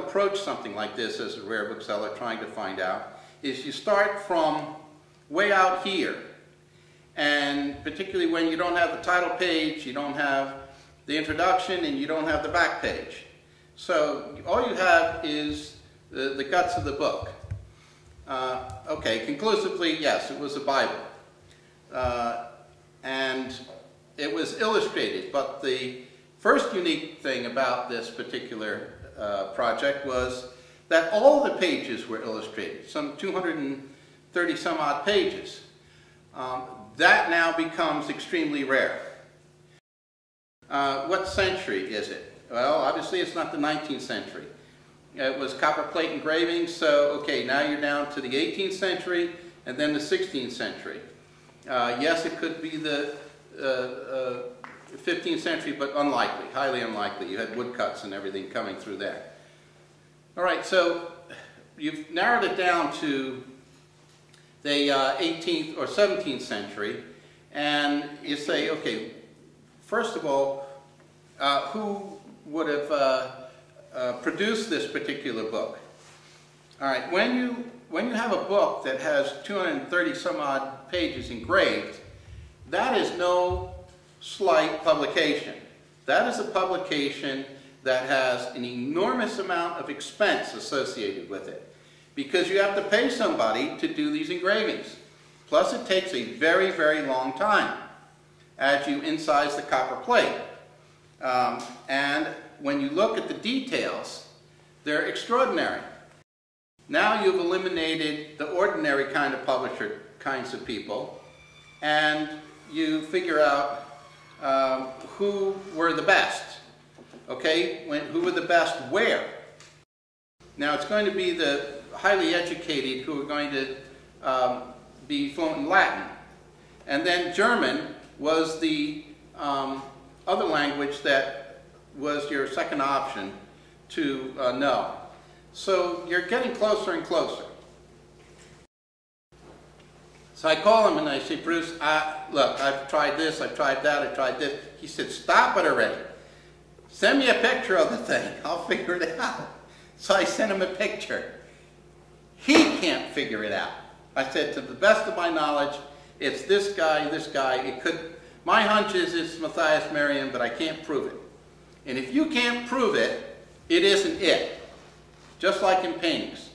approach something like this as a rare bookseller trying to find out is you start from way out here, and particularly when you don't have the title page, you don't have the introduction, and you don't have the back page. So all you have is the guts of the book. Okay, conclusively, yes, it was a Bible. And it was illustrated, but the first unique thing about this particular project was that all the pages were illustrated, some 230 some odd pages. That now becomes extremely rare. What century is it? Well, obviously it's not the 19th century. It was copper plate engraving, so okay, now you're down to the 18th century and then the 16th century. Yes, it could be the 15th century, but unlikely, highly unlikely. You had woodcuts and everything coming through there. All right, so you've narrowed it down to the 18th or 17th century, and you say, okay, first of all, who would have produced this particular book? All right, when you have a book that has 230 some odd pages engraved, that is no slight publication. That is a publication that has an enormous amount of expense associated with it, because you have to pay somebody to do these engravings. Plus it takes a very, very long time as you incise the copper plate. And when you look at the details, they're extraordinary. Now you've eliminated the ordinary kind of publisher kinds of people, and you figure out who were the best. Okay, who were the best where? Now it's going to be the highly educated who are going to be fluent in Latin. And then German was the other language that was your second option to know. So you're getting closer and closer. So I call him and I say, Bruce, look, I've tried this, I've tried that, I've tried this. He said, stop it already. Send me a picture of the thing. I'll figure it out. So I sent him a picture. He can't figure it out. I said, to the best of my knowledge, it's this guy, this guy. It could, my hunch is it's Matthias Merian, but I can't prove it. And if you can't prove it, it isn't it. Just like in paintings.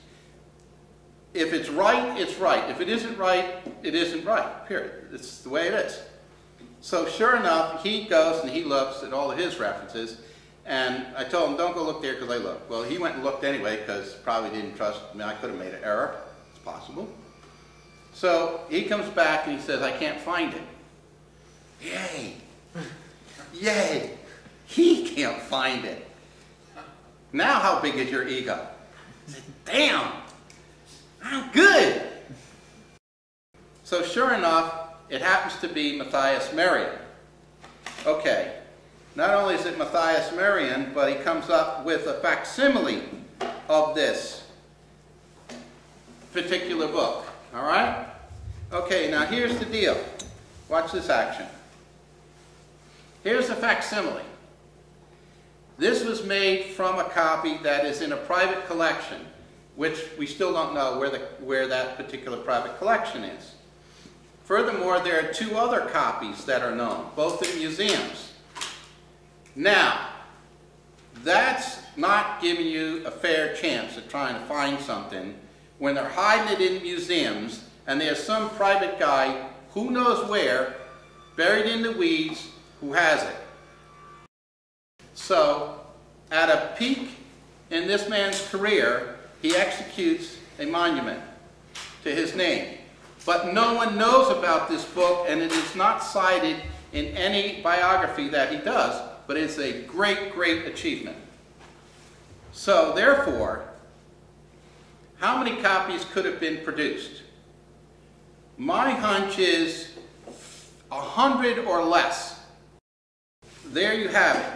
If it's right, it's right. If it isn't right, it isn't right, period. It's the way it is. So sure enough, he goes and he looks at all of his references, and I told him, don't go look there because I looked. Well, he went and looked anyway because probably didn't trust me. I could have made an error. It's possible. So he comes back and he says, I can't find it. Yay! Yay! He can't find it. Now how big is your ego? I said, damn! I'm good! So sure enough, it happens to be Matthias Merian. Okay, not only is it Matthias Merian, but he comes up with a facsimile of this particular book. All right? Okay, now here's the deal. Watch this action. Here's a facsimile. This was made from a copy that is in a private collection, which we still don't know where that particular private collection is. Furthermore, there are two other copies that are known, both in museums. Now, that's not giving you a fair chance of trying to find something when they're hiding it in museums and there's some private guy, who knows where, buried in the weeds, who has it. So, at a peak in this man's career, he executes a monument to his name. But no one knows about this book, and it is not cited in any biography that he does, but it's a great, great achievement. So, therefore, how many copies could have been produced? My hunch is 100 or less. There you have it.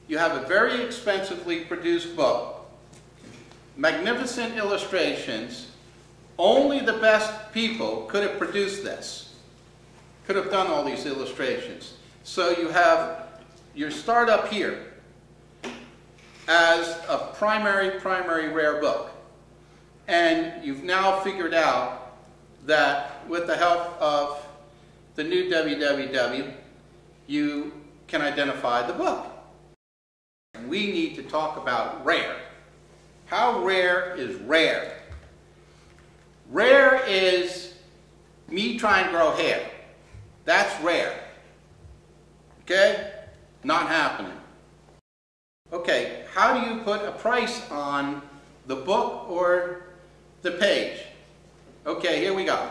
You have a very expensively produced book, magnificent illustrations. Only the best people could have produced this, could have done all these illustrations. So you have your start up here. as a primary rare book. And you've now figured out that with the help of the new www, you can identify the book. We need to talk about rare. How rare is rare? Rare is me trying to grow hair. That's rare. Okay? Not happening. Okay, how do you put a price on the book or the page? Okay, here we go.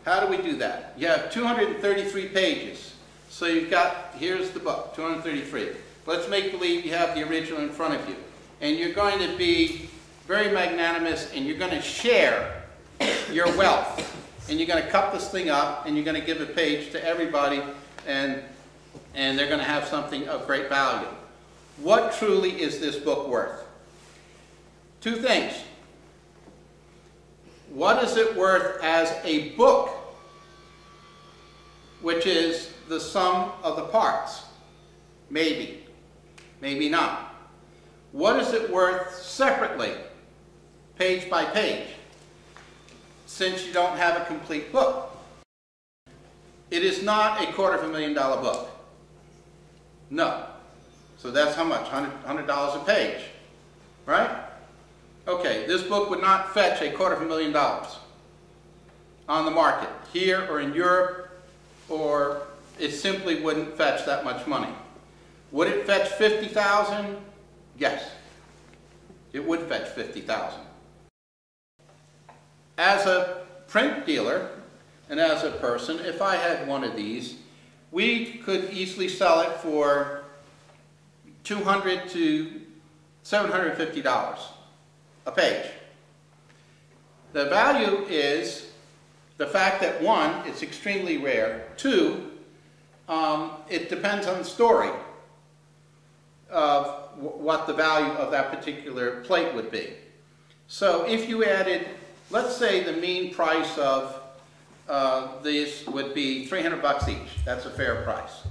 How do we do that? You have 233 pages. So you've got, here's the book, 233. Let's make believe you have the original in front of you. And you're going to be very magnanimous and you're going to share your wealth. And you're going to cut this thing up and you're going to give a page to everybody and they're going to have something of great value. What truly is this book worth? Two things. What is it worth as a book, which is the sum of the parts? Maybe. Maybe not. What is it worth separately, page by page, since you don't have a complete book? It is not a $250,000 book. No. So that's how much? $100 a page, right? Okay, this book would not fetch a $250,000 on the market, here or in Europe, or it simply wouldn't fetch that much money. Would it fetch $50,000? Yes, it would fetch $50,000. As a print dealer and as a person, if I had one of these, we could easily sell it for $200 to $750 a page. The value is the fact that one, it's extremely rare. Two, it depends on the story of what the value of that particular plate would be. So if you added, let's say the mean price of these would be $300 each. That's a fair price.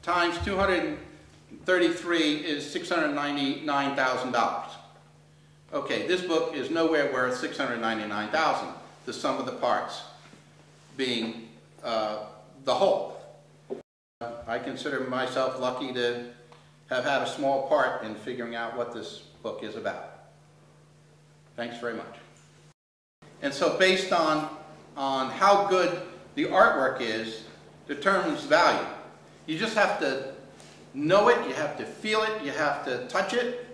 Times 233 is $699,000. Okay, this book is nowhere worth $699,000, the sum of the parts being the whole. I consider myself lucky to have had a small part in figuring out what this book is about. Thanks very much. And so based on how good the artwork is determines value. You just have to know it, you have to feel it, you have to touch it,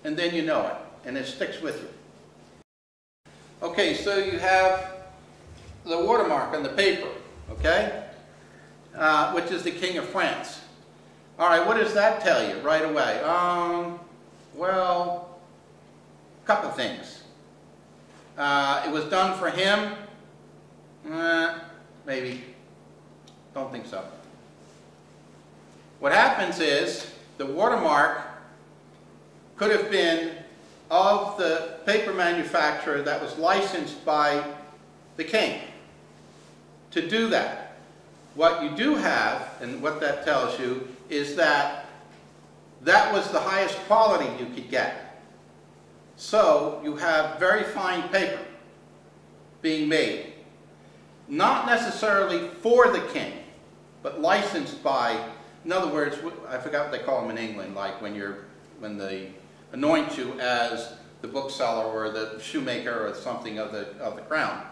and then you know it, and it sticks with you. Okay, so you have the watermark on the paper, okay, which is the King of France. All right, what does that tell you right away? Well, a couple things. It was done for him. Maybe. Don't think so. What happens is the watermark could have been of the paper manufacturer that was licensed by the king to do that. What you do have, and what that tells you, is that that was the highest quality you could get. So you have very fine paper being made. Not necessarily for the king, but licensed by, in other words, I forgot what they call them in England, like when they anoint you as the bookseller or the shoemaker or something of the crown.